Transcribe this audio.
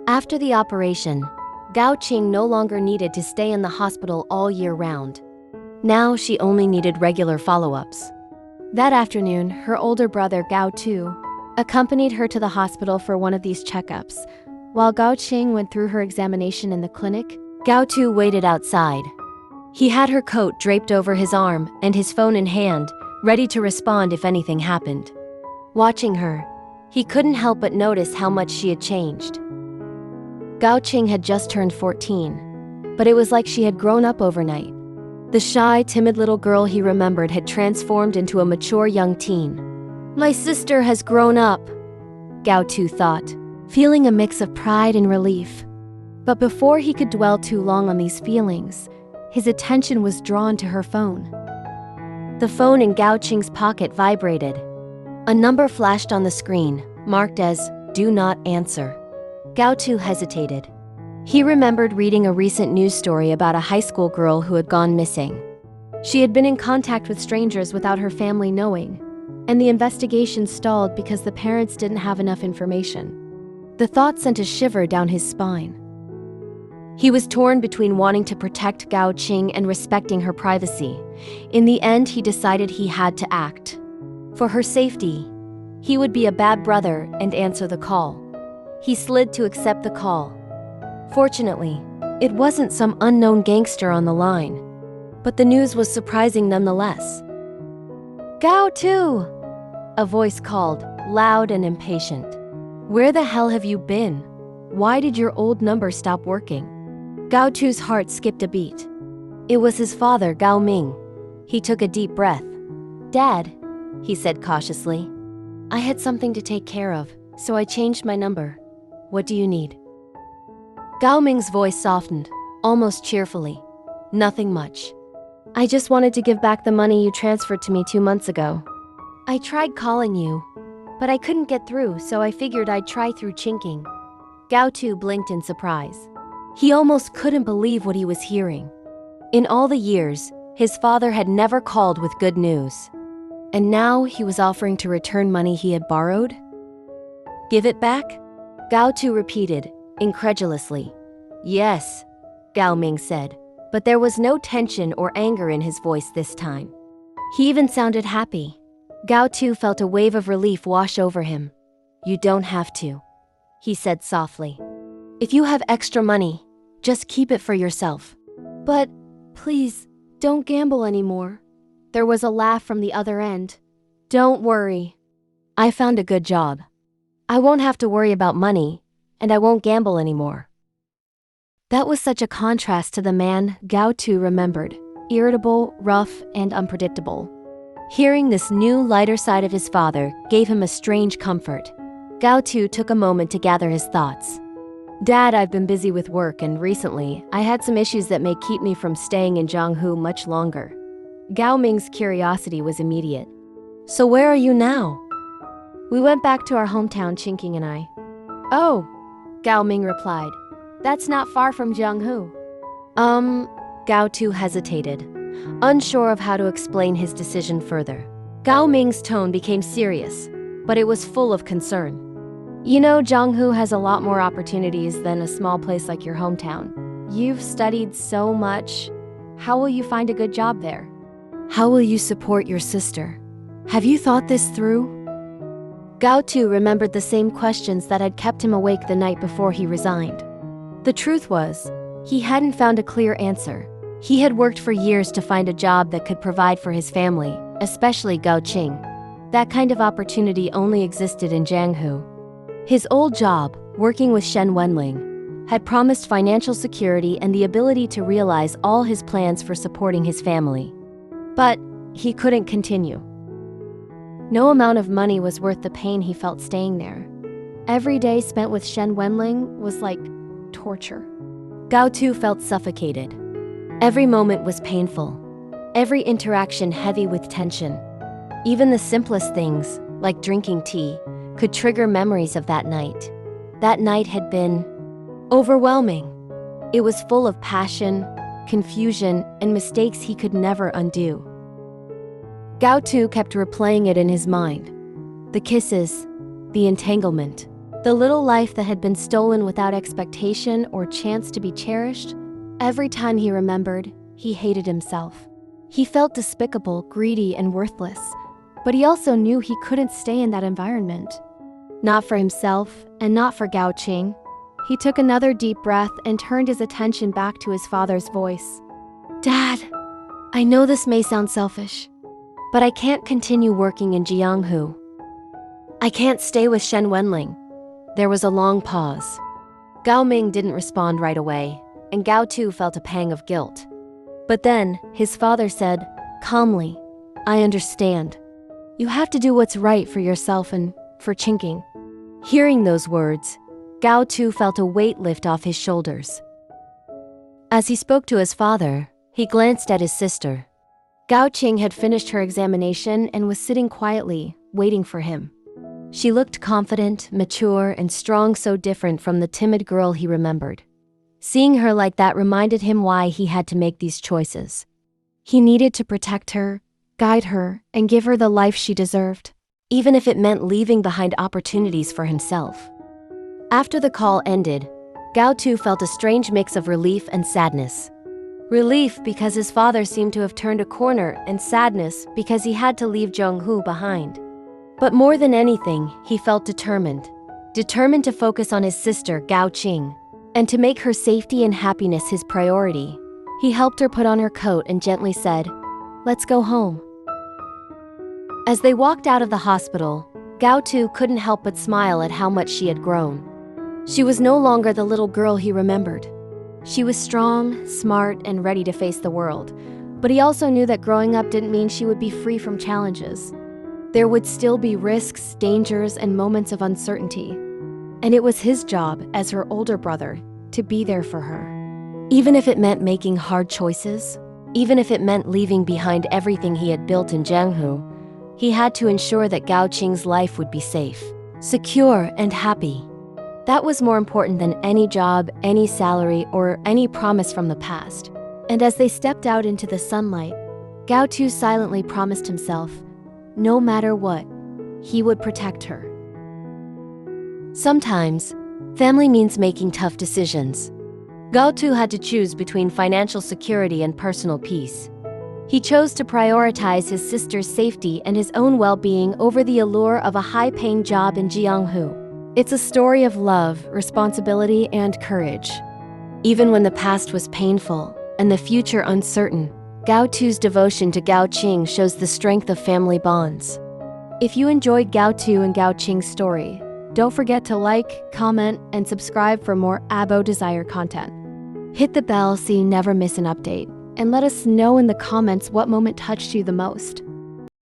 After the operation, Gao Qing no longer needed to stay in the hospital all year round. Now she only needed regular follow-ups. That afternoon, her older brother Gao Tu accompanied her to the hospital for one of these checkups. While Gao Qing went through her examination in the clinic, Gao Tu waited outside. He had her coat draped over his arm and his phone in hand, ready to respond if anything happened. Watching her, he couldn't help but notice how much she had changed. Gao Qing had just turned 14, but it was like she had grown up overnight. The shy, timid little girl he remembered had transformed into a mature young teen. "My sister has grown up," Gao Tu thought, feeling a mix of pride and relief. But before he could dwell too long on these feelings, his attention was drawn to her phone. The phone in Gao Qing's pocket vibrated. A number flashed on the screen, marked as "Do Not Answer." Gao Tu hesitated. He remembered reading a recent news story about a high school girl who had gone missing. She had been in contact with strangers without her family knowing, and the investigation stalled because the parents didn't have enough information. The thought sent a shiver down his spine. He was torn between wanting to protect Gao Qing and respecting her privacy. In the end, he decided he had to act. For her safety, he would be a bad brother and answer the call. He slid to accept the call. Fortunately, it wasn't some unknown gangster on the line, but the news was surprising nonetheless. "Gao Tu!" a voice called, loud and impatient. "Where the hell have you been? Why did your old number stop working?" Gao Tu's heart skipped a beat. It was his father, Gao Ming. He took a deep breath. "Dad," he said cautiously, "I had something to take care of, so I changed my number. What do you need?" Gao Ming's voice softened, almost cheerfully. "Nothing much. I just wanted to give back the money you transferred to me 2 months ago. I tried calling you, but I couldn't get through, so I figured I'd try through Qingqing." Gao Tu blinked in surprise. He almost couldn't believe what he was hearing. In all the years, his father had never called with good news. And now he was offering to return money he had borrowed? "Give it back?" Gao Tu repeated, incredulously. "Yes," Gao Ming said, but there was no tension or anger in his voice this time. He even sounded happy. Gao Tu felt a wave of relief wash over him. "You don't have to," he said softly. "If you have extra money, just keep it for yourself. But please, don't gamble anymore." There was a laugh from the other end. "Don't worry. I found a good job. I won't have to worry about money, and I won't gamble anymore." That was such a contrast to the man Gao Tu remembered, irritable, rough, and unpredictable. Hearing this new, lighter side of his father gave him a strange comfort. Gao Tu took a moment to gather his thoughts. "Dad, I've been busy with work, and recently, I had some issues that may keep me from staying in Jianghu much longer." Gao Ming's curiosity was immediate. "So where are you now?" "We went back to our hometown, Qingqing and I." "Oh," Gao Ming replied. "That's not far from Jianghu." Gao Tu hesitated, unsure of how to explain his decision further. Gao Ming's tone became serious, but it was full of concern. "You know, Jianghu has a lot more opportunities than a small place like your hometown. You've studied so much. How will you find a good job there? How will you support your sister? Have you thought this through?" Gao Tu remembered the same questions that had kept him awake the night before he resigned. The truth was, he hadn't found a clear answer. He had worked for years to find a job that could provide for his family, especially Gao Qing. That kind of opportunity only existed in Jianghu. His old job, working with Shen Wenling, had promised financial security and the ability to realize all his plans for supporting his family. But he couldn't continue. No amount of money was worth the pain he felt staying there. Every day spent with Shen Wenling was like torture. Gao Tu felt suffocated. Every moment was painful, every interaction heavy with tension. Even the simplest things, like drinking tea, could trigger memories of that night. That night had been overwhelming. It was full of passion, confusion, and mistakes he could never undo. Gao Tu kept replaying it in his mind. The kisses, the entanglement, The little life that had been stolen without expectation or chance to be cherished, every time he remembered, he hated himself. He felt despicable, greedy, and worthless, but he also knew he couldn't stay in that environment. Not for himself, and not for Gao Qing. He took another deep breath and turned his attention back to his father's voice. "Dad, I know this may sound selfish, but I can't continue working in Jianghu. I can't stay with Shen Wenling." There was a long pause. Gao Ming didn't respond right away, and Gao Tu felt a pang of guilt. But then, his father said, calmly, "I understand. You have to do what's right for yourself and for Qingqing." Hearing those words, Gao Tu felt a weight lift off his shoulders. As he spoke to his father, he glanced at his sister. Gao Qing had finished her examination and was sitting quietly, waiting for him. She looked confident, mature, and strong, so different from the timid girl he remembered. Seeing her like that reminded him why he had to make these choices. He needed to protect her, guide her, and give her the life she deserved, even if it meant leaving behind opportunities for himself. After the call ended, Gao Tu felt a strange mix of relief and sadness. Relief because his father seemed to have turned a corner, and sadness because he had to leave Jianghu behind. But more than anything, he felt determined to focus on his sister, Gao Qing, and to make her safety and happiness his priority. He helped her put on her coat and gently said, "Let's go home." As they walked out of the hospital, Gao Tu couldn't help but smile at how much she had grown. She was no longer the little girl he remembered. She was strong, smart, and ready to face the world, but he also knew that growing up didn't mean she would be free from challenges. There would still be risks, dangers, and moments of uncertainty. And it was his job, as her older brother, to be there for her. Even if it meant making hard choices, even if it meant leaving behind everything he had built in Jianghu, he had to ensure that Gao Qing's life would be safe, secure, and happy. That was more important than any job, any salary, or any promise from the past. And as they stepped out into the sunlight, Gao Tu silently promised himself, no matter what, he would protect her. Sometimes, family means making tough decisions. Gao Tu had to choose between financial security and personal peace. He chose to prioritize his sister's safety and his own well-being over the allure of a high-paying job in Jianghu. It's a story of love, responsibility, and courage. Even when the past was painful and the future uncertain, Gao Tu's devotion to Gao Qing shows the strength of family bonds. If you enjoyed Gao Tu and Gao Qing's story, don't forget to like, comment, and subscribe for more ABO Desire content. Hit the bell so you never miss an update, and let us know in the comments what moment touched you the most.